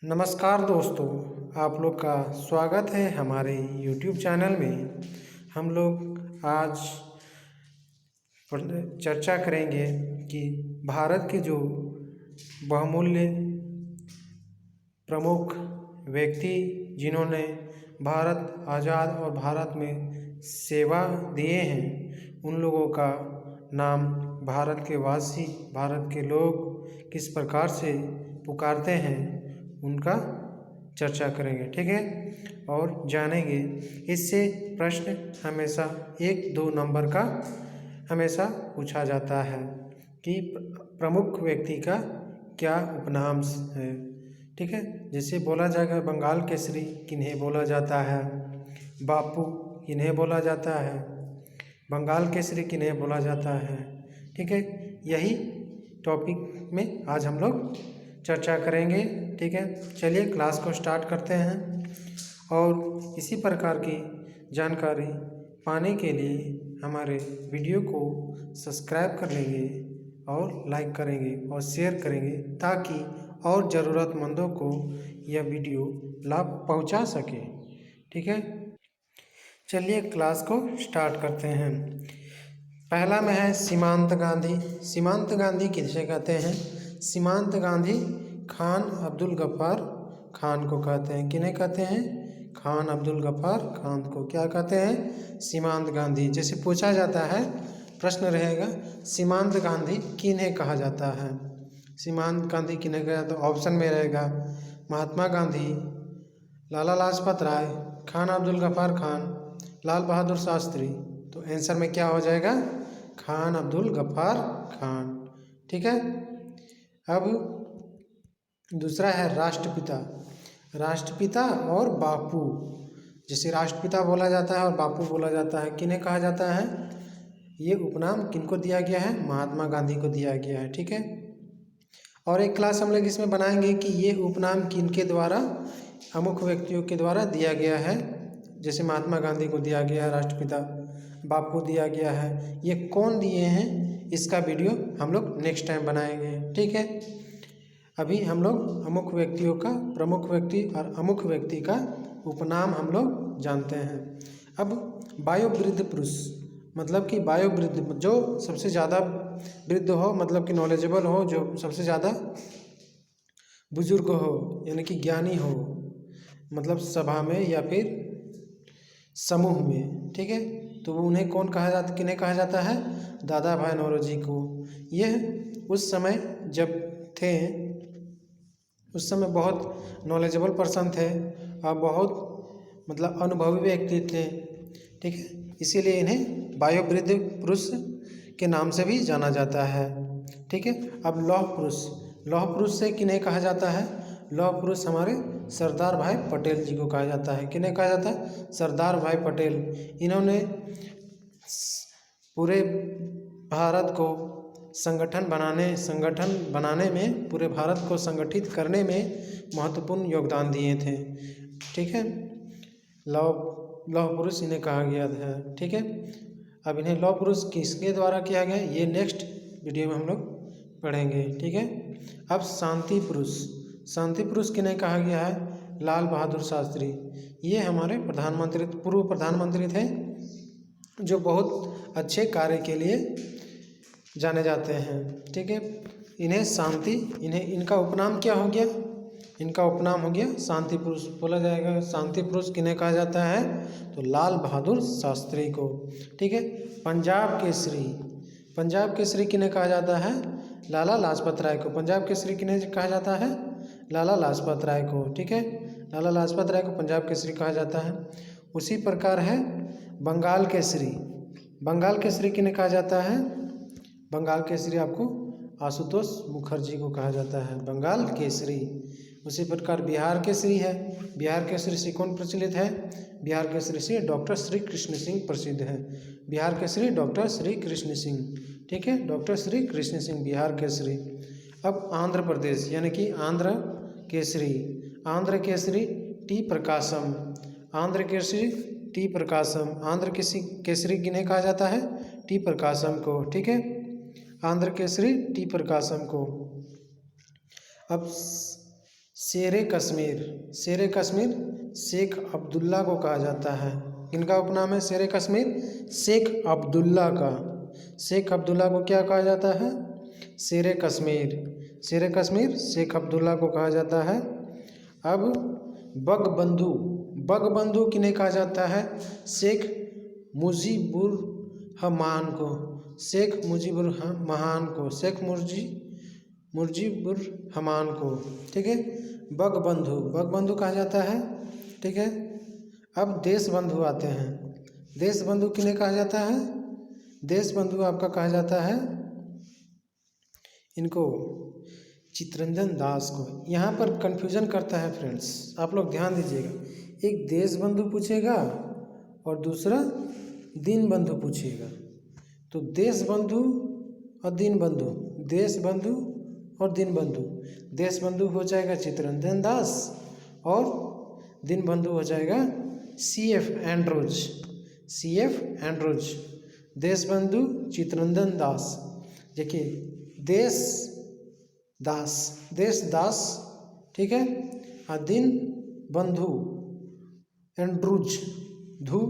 नमस्कार दोस्तों, आप लोग का स्वागत है हमारे YouTube चैनल में। हम लोग आज चर्चा करेंगे कि भारत के जो बहुमूल्य प्रमुख व्यक्ति जिन्होंने भारत आज़ाद और भारत में सेवा दिए हैं, उन लोगों का नाम भारत के वासी, भारत के लोग किस प्रकार से पुकारते हैं, उनका चर्चा करेंगे। ठीक है, और जानेंगे। इससे प्रश्न हमेशा 1-2 नंबर का हमेशा पूछा जाता है कि प्रमुख व्यक्ति का क्या उपनाम है। ठीक है, जैसे बोला जाएगा बंगाल केसरी किन्हें बोला जाता है, बापू किन्हें बोला जाता है, बंगाल केसरी किन्हें बोला जाता है। ठीक है, यही टॉपिक में आज हम लोग चर्चा करेंगे। ठीक है, चलिए क्लास को स्टार्ट करते हैं। और इसी प्रकार की जानकारी पाने के लिए हमारे वीडियो को सब्सक्राइब कर लेंगे और लाइक करेंगे और शेयर करेंगे, ताकि और ज़रूरतमंदों को यह वीडियो लाभ पहुंचा सके। ठीक है, चलिए क्लास को स्टार्ट करते हैं। पहला में है सीमांत गांधी। सीमांत गांधी किसे कहते हैं? सीमांत गांधी खान अब्दुल गफ्फार खान को कहते हैं। किन्हें कहते हैं? खान अब्दुल गफ्फार खान को क्या कहते हैं? सीमांत गांधी। जैसे पूछा जाता है, प्रश्न रहेगा सीमांत गांधी किन्हें कहा जाता है? सीमांत गांधी किन्हें कहा जाता है? ऑप्शन में रहेगा महात्मा गांधी, लाला लाजपत राय, खान अब्दुल गफ्फार खान, लाल बहादुर शास्त्री। तो आंसर में क्या हो जाएगा? खान अब्दुल गफ्फार खान। ठीक है, अब दूसरा है राष्ट्रपिता। राष्ट्रपिता और बापू। जैसे राष्ट्रपिता बोला जाता है और बापू बोला जाता है, किन्हें कहा जाता है? ये उपनाम किनको दिया गया है? महात्मा गांधी को दिया गया है। ठीक है, और एक क्लास हम लोग इसमें बनाएंगे कि ये उपनाम किनके द्वारा, अमुक व्यक्तियों के द्वारा दिया गया है। जैसे महात्मा गांधी को दिया गया है राष्ट्रपिता, बापू दिया गया है, ये कौन दिए हैं, इसका वीडियो हम लोग नेक्स्ट टाइम बनाएंगे। ठीक है, अभी हम लोग अमुक व्यक्तियों का, प्रमुख व्यक्ति और अमुक व्यक्ति का उपनाम हम लोग जानते हैं। अब वयोवृद्ध पुरुष, मतलब कि वयोवृद्ध जो सबसे ज़्यादा वृद्ध हो, मतलब कि नॉलेजेबल हो, जो सबसे ज़्यादा बुजुर्ग हो, यानी कि ज्ञानी हो, मतलब सभा में या फिर समूह में। ठीक है, तो उन्हें कौन कहा जाता, किन्हें कहा जाता है? दादा भाई नौरोजी को। यह उस समय जब थे, उस समय बहुत नॉलेजेबल पर्सन थे और बहुत मतलब अनुभवी व्यक्ति थे। ठीक है, इसीलिए इन्हें वयोवृद्ध पुरुष के नाम से भी जाना जाता है। ठीक है, अब लौह पुरुष। लौह पुरुष से किन्हें कहा जाता है? लौह पुरुष हमारे सरदार भाई पटेल जी को कहा जाता है। किन्हें कहा जाता है? सरदार भाई पटेल। इन्होंने पूरे भारत को संगठन बनाने में, पूरे भारत को संगठित करने में महत्वपूर्ण योगदान दिए थे। ठीक है, लौह पुरुष इन्हें कहा गया है। ठीक है, अब इन्हें लौह पुरुष किसके द्वारा किया गया, ये नेक्स्ट वीडियो में हम लोग पढ़ेंगे। ठीक है, अब शांति पुरुष। शांति पुरुष किन्हें कहा गया है? लाल बहादुर शास्त्री। ये हमारे प्रधानमंत्री, पूर्व प्रधानमंत्री थे, जो बहुत अच्छे कार्य के लिए जाने जाते हैं। ठीक है, इन्हें शांति, इनका उपनाम क्या हो गया? इनका उपनाम हो गया शांति पुरुष बोला जाएगा। शांति पुरुष किन्हें कहा जाता है? तो लाल बहादुर शास्त्री को। ठीक है, पंजाब केसरी। पंजाब केसरी किन्हें कहा जाता है? लाला लाजपत राय को। पंजाब केसरी किन्हें कहा जाता है? लाला लाजपत राय को। ठीक है, लाला लाजपत राय को पंजाब केसरी कहा जाता है। उसी प्रकार है बंगाल केसरी। बंगाल केसरी किन्हें कहा जाता है? बंगाल केसरी आपको आशुतोष मुखर्जी को कहा जाता है, बंगाल केसरी। उसी प्रकार बिहार केसरी है। बिहार केसरी से कौन प्रचलित है? बिहार केसरी से डॉक्टर श्री कृष्ण सिंह प्रसिद्ध है। बिहार केसरी डॉक्टर श्री कृष्ण सिंह। ठीक है, डॉक्टर श्री कृष्ण सिंह बिहार केसरी। अब आंध्र प्रदेश, यानी कि आंध्र केसरी। आंध्र केसरी टी प्रकाशम। आंध्र केसरी टी प्रकाशम। आंध्र केसरी किन्हें कहा जाता है? टी प्रकाशम को। ठीक है, आंध्र केसरी टी प्रकाशम को। अब शेरे कश्मीर, शेरे कश्मीर शेख अब्दुल्ला को कहा जाता है। किनका उपनाम है शेरे कश्मीर? शेख अब्दुल्ला का। शेख अब्दुल्ला को क्या कहा जाता है? शेरे कश्मीर। शेरे कश्मीर शेख अब्दुल्ला को कहा जाता है। अब बगबंधु, बगबंधु किन्हें कहा जाता है? शेख मुजीबुर रहमान को, शेख मुजीबुर रहमान को, शेख मुजीबुर रहमान को। ठीक है, बगबंधु, बगबंधु कहा जाता है। ठीक है, अब देशबंधु आते हैं। देशबंधु किन्हें कहा जाता है? देशबंधु आपका कहा जाता है इनको चित्तरंजन दास को। यहाँ पर कन्फ्यूजन करता है फ्रेंड्स, आप लोग ध्यान दीजिएगा। एक देशबंधु पूछेगा और दूसरा दीनबंधु पूछेगा। तो देशबंधु और दीनबंधु, देशबंधु और दीनबंधु, देशबंधु हो जाएगा चित्तरंजन दास और दीनबंधु हो जाएगा CF एंड्रोज, CF एंड्रोज। देशबंधु चित्तरंजन दास, देखिए देश दास, देश दास, ठीक है, और दिन बंधु एंड्रूज धू।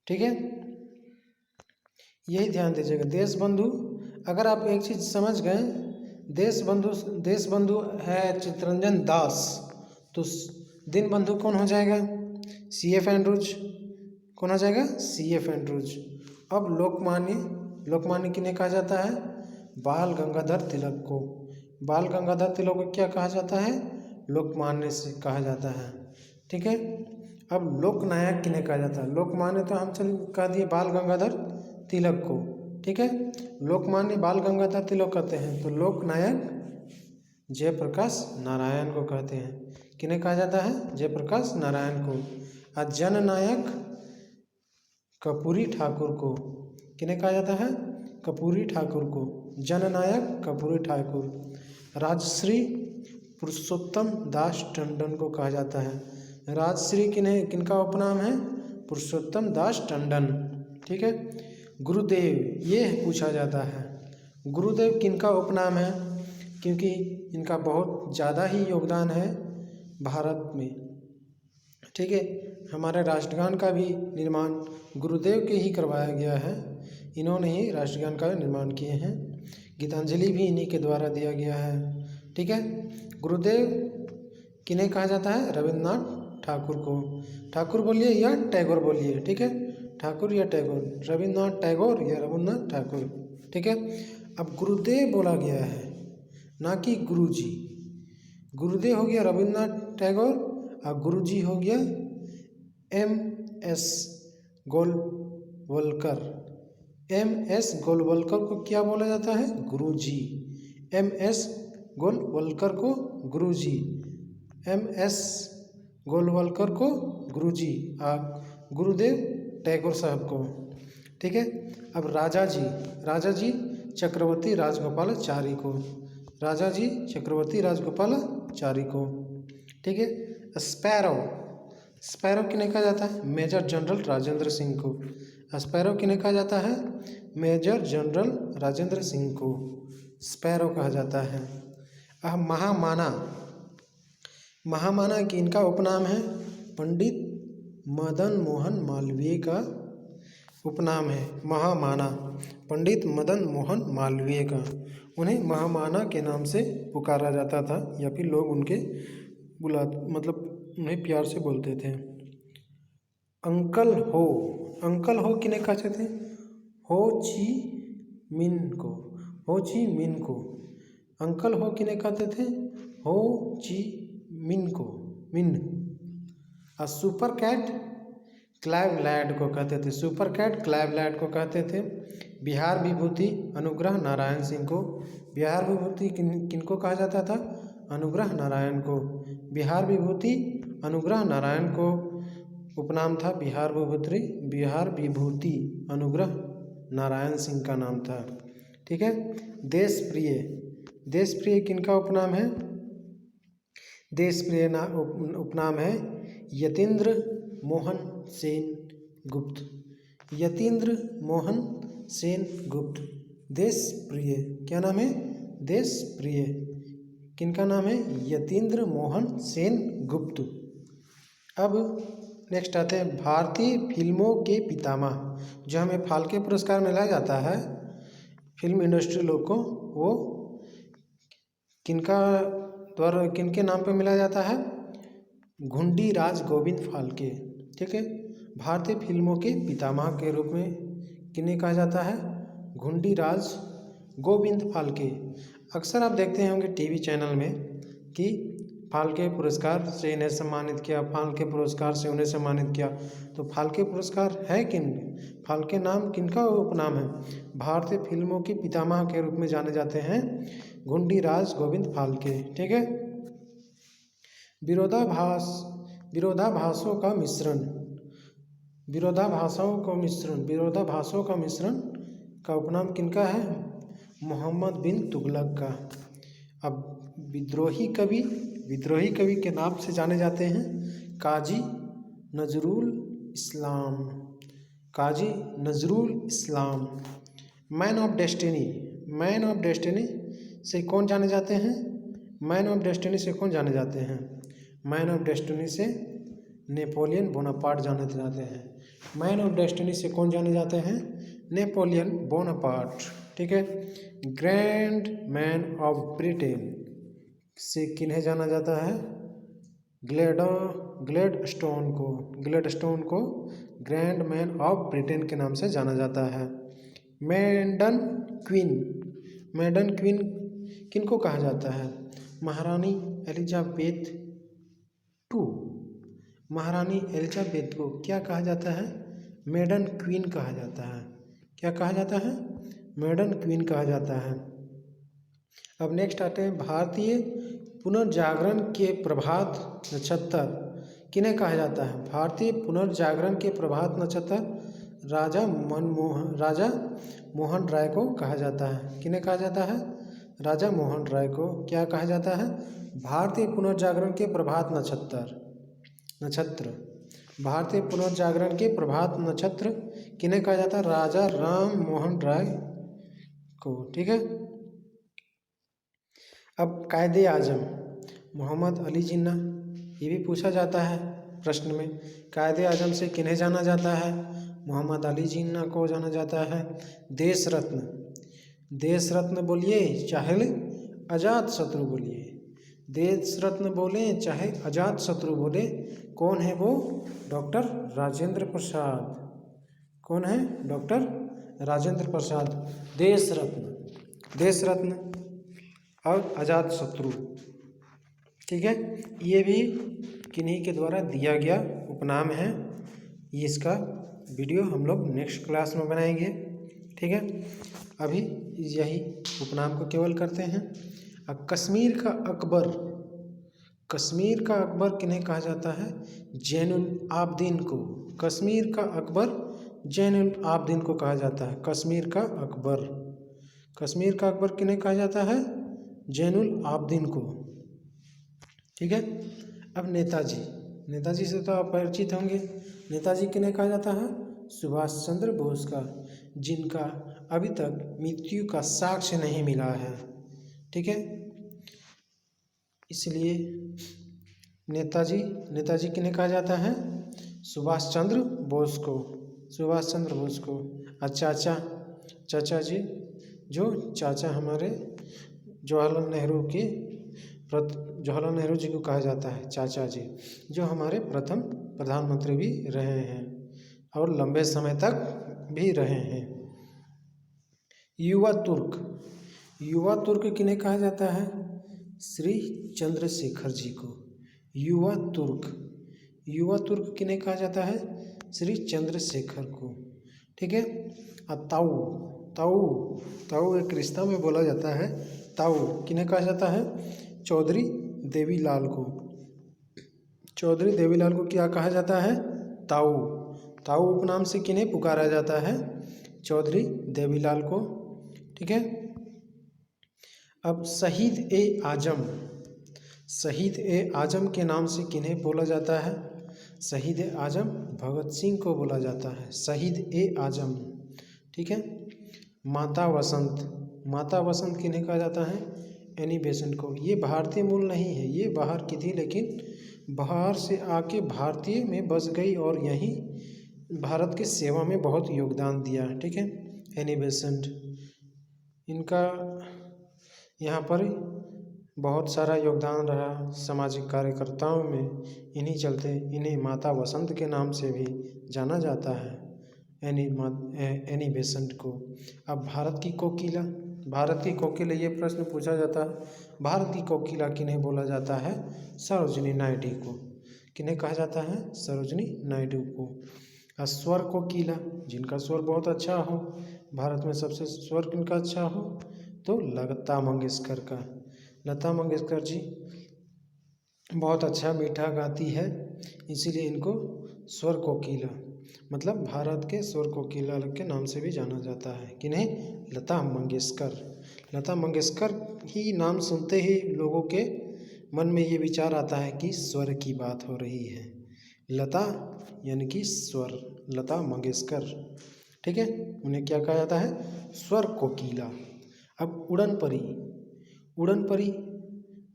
ठीक है, यही ध्यान दीजिएगा। देश बंधु, अगर आप एक चीज समझ गए, देश बंधु है चित्तरंजन दास, तो दिन बंधु कौन हो जाएगा? CF Andrews. कौन हो जाएगा? CF Andrews. अब लोकमान्य, लोकमान्य किन्हें कहा जाता है? बाल गंगाधर तिलक को। बाल गंगाधर तिलक को क्या कहा जाता है? लोकमान्य से कहा जाता है। ठीक है, अब लोकनायक किन्हें कहा जाता है? लोकमान्य तो हम चल कह दिए बाल गंगाधर तिलक को। ठीक है, लोकमान्य बाल गंगाधर तिलक कहते हैं, तो लोकनायक जयप्रकाश नारायण को कहते हैं। किन्हें कहा जाता है? जयप्रकाश नारायण को। और जननायक कर्पूरी ठाकुर को। किन्हें कहा जाता है? कर्पूरी ठाकुर को। जननायक कर्पूरी ठाकुर। राजश्री पुरुषोत्तम दास टंडन को कहा जाता है। राजश्री किनका उपनाम है? पुरुषोत्तम दास टंडन। ठीक है, गुरुदेव ये पूछा जाता है, गुरुदेव किनका उपनाम है? क्योंकि इनका बहुत ज़्यादा ही योगदान है भारत में। ठीक है, हमारे राष्ट्रगान का भी निर्माण गुरुदेव के ही करवाया गया है। इन्होंने ही राष्ट्रगान का निर्माण किए हैं। गीतांजलि भी इन्हीं के द्वारा दिया गया है। ठीक है, गुरुदेव किन्हें कहा जाता है? रविन्द्रनाथ ठाकुर को। ठाकुर बोलिए या टैगोर बोलिए। ठीक है, ठाकुर या टैगोर, रविन्द्रनाथ टैगोर या रविन्द्रनाथ ठाकुर। ठीक है, अब गुरुदेव बोला गया है, ना कि गुरुजी। गुरुदेव हो गया रविन्द्रनाथ टैगोर और गुरुजी हो गया MS गोलवलकर। MS गोलवलकर को क्या बोला जाता है? गुरुजी। MS गोलवलकर को गुरुजी, MS गोलवलकर को गुरुजी और गुरुदेव टैगोर साहब को। ठीक है, अब राजा जी, राजा जी चक्रवर्ती राजगोपालाचारी को, राजा जी चक्रवर्ती राजगोपालाचारी को। ठीक है, स्पैरो, स्पैरो किन्हें कहा जाता है? मेजर जनरल राजेंद्र सिंह को। स्पैरो किन्हें कहा जाता है? मेजर जनरल राजेंद्र सिंह को स्पैरो कहा जाता है। अब महामाना, महामाना की इनका उपनाम है? पंडित मदन मोहन मालवीय का उपनाम है महामाना, पंडित मदन मोहन मालवीय का। उन्हें महामाना के नाम से पुकारा जाता था, या फिर लोग उनके मतलब उन्हें प्यार से बोलते थे। अंकल हो, अंकल हो किन्हें कहते थे? हो ची मिन को, हो ची मिन को। अंकल हो किन्हें कहते थे? हो ची मिन को, मिन। और सुपर कैट क्लाइवलैंड को कहते थे, सुपर कैट क्लाइवलैंड को कहते थे। बिहार विभूति अनुग्रह नारायण सिंह को, बिहार विभूति किनको कहा जाता था? अनुग्रह नारायण को। बिहार विभूति अनुग्रह नारायण को उपनाम था बिहार विभूति, बिहार विभूति अनुग्रह नारायण सिंह का नाम था। ठीक है, देश प्रिय, देश प्रिय किनका उपनाम है? देश प्रिय उपनाम है यतीन्द्र मोहन सेन गुप्त, यतीन्द्र मोहन सेन गुप्त। देश प्रिय क्या नाम है? देश प्रिय किनका नाम है? यतीन्द्र मोहन सेन गुप्त। अब नेक्स्ट आते हैं भारतीय फिल्मों के पितामह। जो हमें फाल्के पुरस्कार मिला जाता है फिल्म इंडस्ट्री लोग को, वो किनका द्वारा किनके नाम पे मिला जाता है? घुंडी राज गोविंद फाल्के। ठीक है, भारतीय फिल्मों के पितामह के रूप में किन्हें कहा जाता है? घुंडी राज गोविंद फाल्के। अक्सर आप देखते होंगे टीवी चैनल में कि फाल्के पुरस्कार से इन्हें सम्मानित किया, फाल्के पुरस्कार से उन्हें सम्मानित किया। तो फाल्के पुरस्कार है किन? फाल्के नाम किनका उपनाम है? भारतीय फिल्मों के पितामह के रूप में जाने जाते हैं घुंडी राज गोविंद फाल्के। ठीक है, विरोधाभासों का मिश्रण, विरोधाभासों का मिश्रण का उपनाम किनका है? मोहम्मद बिन तुगलक का। अब विद्रोही कवि के नाम से जाने जाते हैं काजी Nazrul Islam. Man of destiny से कौन जाने जाते हैं? मैन ऑफ डेस्टिनी से नेपोलियन बोनापार्ट जाने जाते हैं। मैन ऑफ डेस्टिनी से कौन जाने जाते हैं? Napoleon Bonaparte. ठीक है, ग्रैंड मैन ऑफ ब्रिटेन से किन्हें जाना जाता है? ग्लैडस्टोन को ग्रैंड मैन ऑफ ब्रिटेन के नाम से जाना जाता है। मैडन क्वीन किनको कहा जाता है? महारानी एलिजाबेथ को क्या कहा जाता है? मैडन क्वीन कहा जाता है। क्या कहा जाता है? मैडन क्वीन कहा जाता है। अब नेक्स्ट आते हैं भारतीय पुनर्जागरण के प्रभात नक्षत्र किन्हें कहा जाता है? भारतीय पुनर्जागरण के प्रभात नक्षत्र राजा मोहन राय को कहा जाता है। किन्हें कहा जाता है? राजा मोहन राय को क्या कहा जाता है? भारतीय पुनर्जागरण के प्रभात नक्षत्र भारतीय पुनर्जागरण के प्रभात नक्षत्र किन्हें कहा जाता है? राजा राम मोहन राय को। ठीक है, अब कायदे आजम मोहम्मद अली जिन्ना, ये भी पूछा जाता है प्रश्न में। कायदे आजम से किन्हें जाना जाता है? मोहम्मद अली जिन्ना को जाना जाता है। देश रत्न बोलिए चाहे अजात शत्रु बोलिए, देश रत्न बोले चाहे अजात शत्रु बोले, कौन है वो? डॉक्टर राजेंद्र प्रसाद। कौन है? डॉक्टर राजेंद्र प्रसाद। देश रत्न और अजात शत्रु। ठीक है, ये भी किन्हीं के द्वारा दिया गया उपनाम है। ये इसका वीडियो हम लोग नेक्स्ट क्लास में बनाएंगे। ठीक है, अभी यही उपनाम को केवल करते हैं। अब कश्मीर का अकबर किन्हें कहा जाता है? जैनुल आबदीन को। कश्मीर का अकबर जैनुल आबदीन को कहा जाता है। कश्मीर का अकबर किन्हें कहा जाता है? जैनुल आबदीन को। ठीक है, अब नेताजी से तो आप परिचित होंगे। नेताजी किन्हें कहा जाता है? सुभाष चंद्र बोस का, जिनका अभी तक मृत्यु का साक्ष्य नहीं मिला है। ठीक है, इसलिए नेताजी किन्हें कहा जाता है? सुभाष चंद्र बोस को। और चाचा जी, जो चाचा हमारे जवाहरलाल नेहरू जी को कहा जाता है चाचा जी, जो हमारे प्रथम प्रधानमंत्री भी रहे हैं और लंबे समय तक भी रहे हैं। युवा तुर्क किन्हें कहा जाता है? श्री चंद्रशेखर जी को। युवा तुर्क किन्हें कहा जाता है? श्री चंद्रशेखर को। ठीक है, और ताऊ एक रिश्ता में बोला जाता है। ताऊ किन्हें कहा जाता है? चौधरी देवीलाल को क्या कहा जाता है? ताऊ उपनाम से किन्हें पुकारा जाता है? चौधरी देवीलाल को। ठीक है, अब शहीद ए आजम के नाम से किन्हें बोला जाता है? शहीद ए आजम भगत सिंह को बोला जाता है। शहीद ए आजम। ठीक है, माता वसंत किन्हें कहा जाता है? एनी बेसेंट को। ये भारतीय मूल नहीं है, ये बाहर की थी, लेकिन बाहर से आके भारतीय में बस गई और यहीं भारत की सेवा में बहुत योगदान दिया। ठीक है, एनी बेसेंट, इनका यहाँ पर बहुत सारा योगदान रहा सामाजिक कार्यकर्ताओं में। इन्हीं चलते इन्हें माता वसंत के नाम से भी जाना जाता है, एनी बेसेंट को। अब भारत की कोकिला, भारत की कोकिला, ये प्रश्न पूछा जाता है, भारत की कोकिला किन्हें बोला जाता है? सरोजिनी नायडू को। किन्हें कहा जाता है? सरोजिनी नायडू को। स्वर कोकिला, जिनका स्वर बहुत अच्छा हो, भारत में सबसे स्वर किनका अच्छा हो? तो लता मंगेशकर का। लता मंगेशकर जी बहुत अच्छा मीठा गाती है, इसीलिए इनको स्वर कोकिला, मतलब भारत के स्वर कोकिला के नाम से भी जाना जाता है। किन्हें? लता मंगेशकर। लता मंगेशकर ही नाम सुनते ही लोगों के मन में ये विचार आता है कि स्वर की बात हो रही है। लता यानी कि स्वर, लता मंगेशकर। ठीक है, उन्हें क्या कहा जाता है? स्वर कोकिला। अब उड़न परी, उड़न परी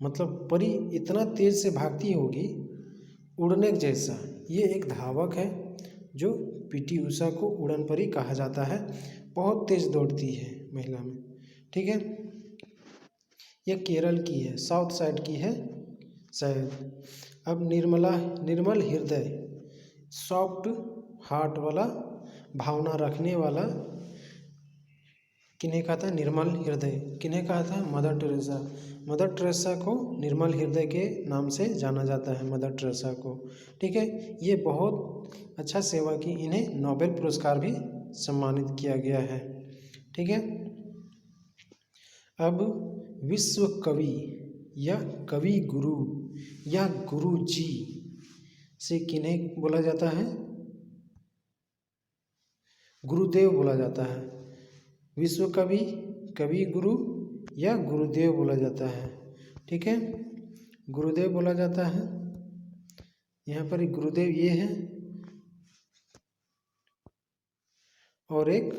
मतलब परी इतना तेज से भागती होगी उड़ने जैसा। ये एक धावक है जो पीटी उषा को उड़न परी कहा जाता है। बहुत तेज दौड़ती है महिला में। ठीक है, ये केरल की है, साउथ साइड की है शायद। अब निर्मल हृदय, सॉफ्ट हार्ट वाला, भावना रखने वाला, किन्हें कहा था? निर्मल हृदय। किन्हें कहा था? Mother Teresa. मदर टेरेसा को निर्मल हृदय के नाम से जाना जाता है, मदर टेरेसा को। ठीक है, ये बहुत अच्छा सेवा की, इन्हें नोबेल पुरस्कार भी सम्मानित किया गया है। ठीक है, अब विश्व कवि या कवि गुरु या गुरु जी से किन्हें बोला जाता है? गुरुदेव बोला जाता है। विश्व कवि, कवि गुरु या गुरुदेव बोला जाता है। ठीक है, गुरुदेव बोला जाता है। यहाँ पर गुरुदेव ये है, और एक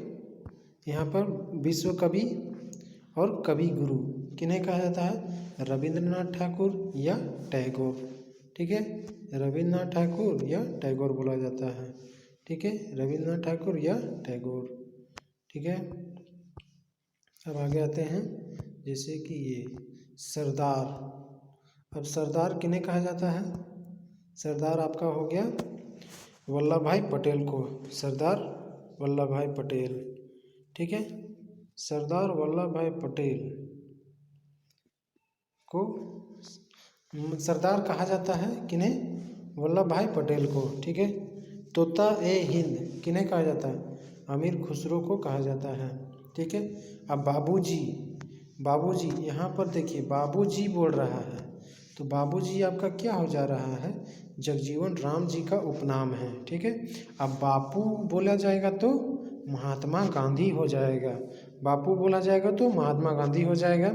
यहाँ पर विश्व कवि और कवि गुरु किन्हें कहा जाता है? रविंद्रनाथ ठाकुर या टैगोर। ठीक है, रविंद्रनाथ ठाकुर या टैगोर बोला जाता है। ठीक है, रविंद्रनाथ ठाकुर या टैगोर। ठीक है, अब आगे आते हैं, जैसे कि ये सरदार। अब सरदार किन्हें कहा जाता है? सरदार आपका हो गया वल्लभ भाई पटेल को, सरदार वल्लभ भाई पटेल। ठीक है, सरदार वल्लभ भाई पटेल को सरदार कहा जाता है। किन्हें? वल्लभ भाई पटेल को। ठीक है, तोता ए हिंद किन्हें कहा जाता है? अमीर खुसरो को कहा जाता है। ठीक है, अब बाबूजी, बाबूजी यहाँ पर देखिए बाबूजी बोल रहा है, तो बाबूजी आपका क्या हो जा रहा है? जगजीवन राम जी का उपनाम है। ठीक है, अब बापू बोला जाएगा तो महात्मा गांधी हो जाएगा, बापू बोला जाएगा तो महात्मा गांधी हो जाएगा।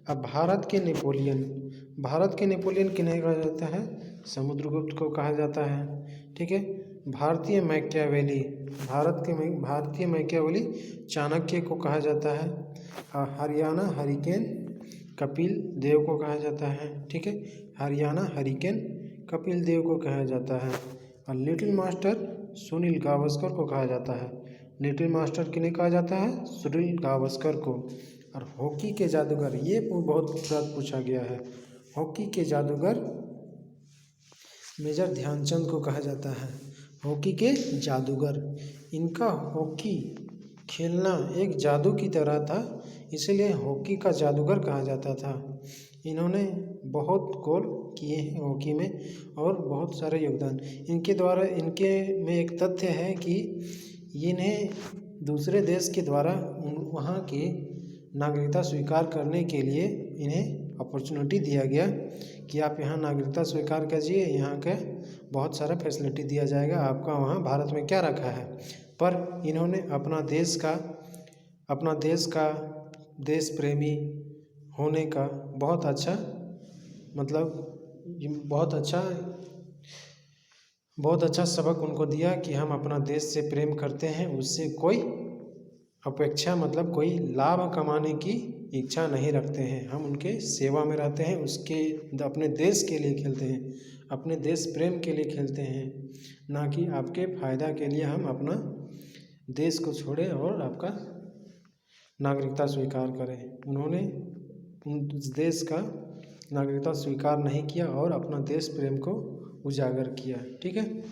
अब भारत के नेपोलियन, भारत के नेपोलियन किन्हें कहा जाता है? समुद्रगुप्त को कहा जाता है। ठीक है, भारतीय मैकियावेली, भारतीय मैकियावेली चाणक्य को कहा जाता है। हरियाणा हरिकेन कपिल देव को कहा जाता है। ठीक है, हरियाणा हरिकेन कपिल देव को कहा जाता है। और लिटिल मास्टर सुनील गावस्कर को कहा जाता है। लिटिल मास्टर किन्हें कहा जाता है? सुनील गावस्कर को। और हॉकी के जादूगर, ये बहुत पूछा गया है। हॉकी के जादूगर मेजर ध्यानचंद को कहा जाता है। हॉकी के जादूगर, इनका हॉकी खेलना एक जादू की तरह था, इसलिए हॉकी का जादूगर कहा जाता था। इन्होंने बहुत गोल किए हैं हॉकी में और बहुत सारे योगदान इनके द्वारा। इनके में एक तथ्य है कि इन्हें दूसरे देश के द्वारा वहाँ की नागरिकता स्वीकार करने के लिए इन्हें अपॉर्चुनिटी दिया गया कि आप यहाँ नागरिकता स्वीकार कीजिए, यहाँ के बहुत सारा फैसिलिटी दिया जाएगा, आपका वहाँ भारत में क्या रखा है। पर इन्होंने अपना देश प्रेमी होने का बहुत अच्छा बहुत अच्छा सबक उनको दिया कि हम अपना देश से प्रेम करते हैं, उससे कोई अपेक्षा कोई लाभ कमाने की इच्छा नहीं रखते हैं, हम उनके सेवा में रहते हैं, उसके अपने देश के लिए खेलते हैं, अपने देश प्रेम के लिए खेलते हैं, ना कि आपके फ़ायदा के लिए हम अपना देश को छोड़ें और आपका नागरिकता स्वीकार करें। उन्होंने उस देश का नागरिकता स्वीकार नहीं किया और अपना देश प्रेम को उजागर किया। ठीक है।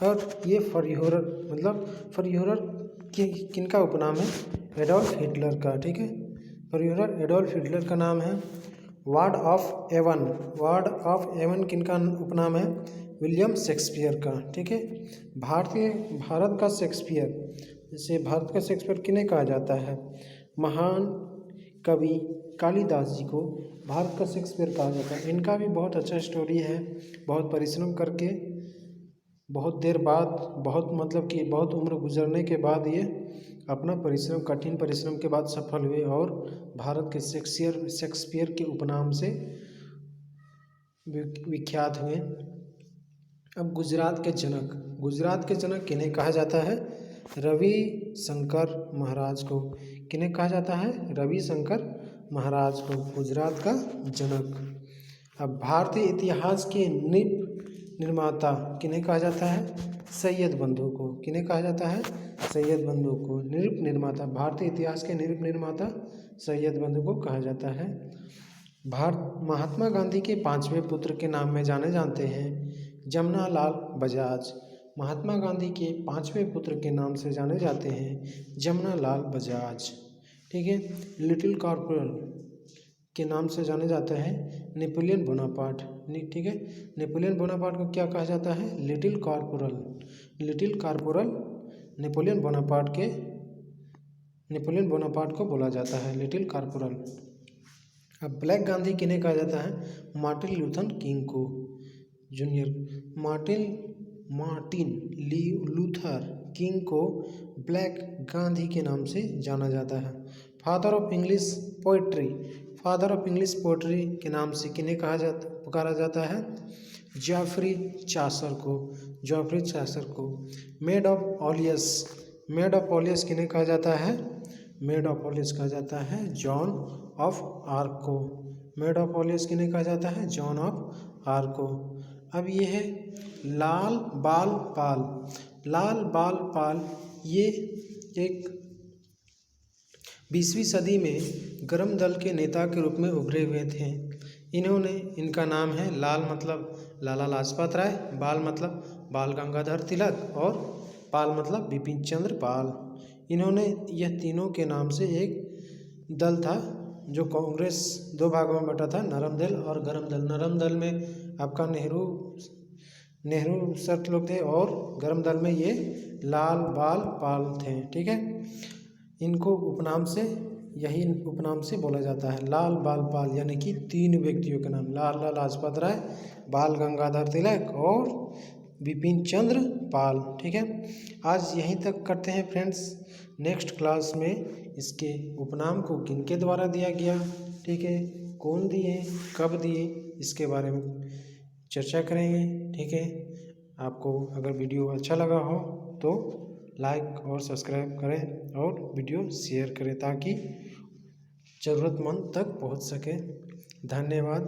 और ये फर्यूहरर मतलब फर्यूहरर किनका उपनाम है? एडोल्फ हिटलर का। ठीक है। फर्यूहरर एडोल्फ हिटलर का नाम है। Bard of Avon, Bard of Avon किनका उपनाम है? विलियम शेक्सपियर का। ठीक है। भारत का शेक्सपियर, जैसे भारत का शेक्सपियर किन्हें कहा जाता है? महान कवि कालिदास जी को भारत का शेक्सपियर कहा जाता है। इनका भी बहुत अच्छा स्टोरी है। बहुत परिश्रम करके, बहुत देर बाद, बहुत उम्र गुजरने के बाद ये अपना कठिन परिश्रम के बाद सफल हुए और भारत के शेक्सपियर के उपनाम से विख्यात हुए। अब गुजरात के जनक किन्हें कहा जाता है? रवि शंकर महाराज को। किन्हें कहा जाता है? रवि शंकर महाराज को, गुजरात का जनक। अब भारतीय इतिहास के निर्माता किन्हें कहा जाता है? सैयद बंधु को। किन्हें कहा जाता है? सैयद बंधु को। निर्माता, भारतीय इतिहास के निर्माता सैयद बंधु को कहा जाता है। महात्मा गांधी के 5वें पुत्र के नाम में जाने जाते हैं जमनालाल बजाज। महात्मा गांधी के 5वें पुत्र के नाम से जाने जाते हैं जमनालाल बजाज। ठीक है। लिटिल कॉर्पोरल के नाम से जाने जाते हैं नेपोलियन बोनापार्ट। ठीक है। नेपोलियन बोनापार्ट को क्या कहा जाता है? Little corporal. नेपोलियन बोनापार्ट को बोला जाता है लिटिल कॉर्पोरल। अब ब्लैक गांधी किन्हें कहा जाता है? मार्टिन लूथर किंग को जूनियर। मार्टिन लूथर किंग को ब्लैक गांधी के नाम से जाना जाता है। फादर ऑफ इंग्लिश पोएट्री के नाम से किन्हें पुकारा जाता है? जॉफ्री चासर को। मेड ऑफ ऑलियस किन्हें कहा जाता है? मेड ऑफ ऑलियस कहा जाता है जॉन ऑफ आर्क को। मेड ऑफ ऑलियस किन्हें कहा जाता है? जॉन ऑफ आर्क को। अब ये है लाल बाल पाल। ये एक 20वीं सदी में गर्म दल के नेता के रूप में उभरे हुए थे। इनका नाम है लाल मतलब लाला लाजपत राय, बाल मतलब बाल गंगाधर तिलक और पाल मतलब बिपिन चंद्र पाल। इन्होंने यह तीनों के नाम से एक दल था जो कांग्रेस 2 भागों में बटा था, नरम दल और गरम दल। नरम दल में आपका नेहरू सर लोग थे और गरम दल में ये लाल बाल पाल थे। ठीक है। इनको यही उपनाम से बोला जाता है लाल बाल पाल, यानी कि 3 व्यक्तियों के नाम, लाला लाजपत राय, बाल गंगाधर तिलक और बिपिन चंद्र पाल। ठीक है। आज यहीं तक करते हैं फ्रेंड्स। नेक्स्ट क्लास में इसके उपनाम को किनके द्वारा दिया गया, ठीक है, कौन दिए, कब दिए, इसके बारे में चर्चा करेंगे। ठीक है। आपको अगर वीडियो अच्छा लगा हो तो लाइक और सब्सक्राइब करें और वीडियो शेयर करें ताकि ज़रूरतमंद तक पहुंच सके। धन्यवाद।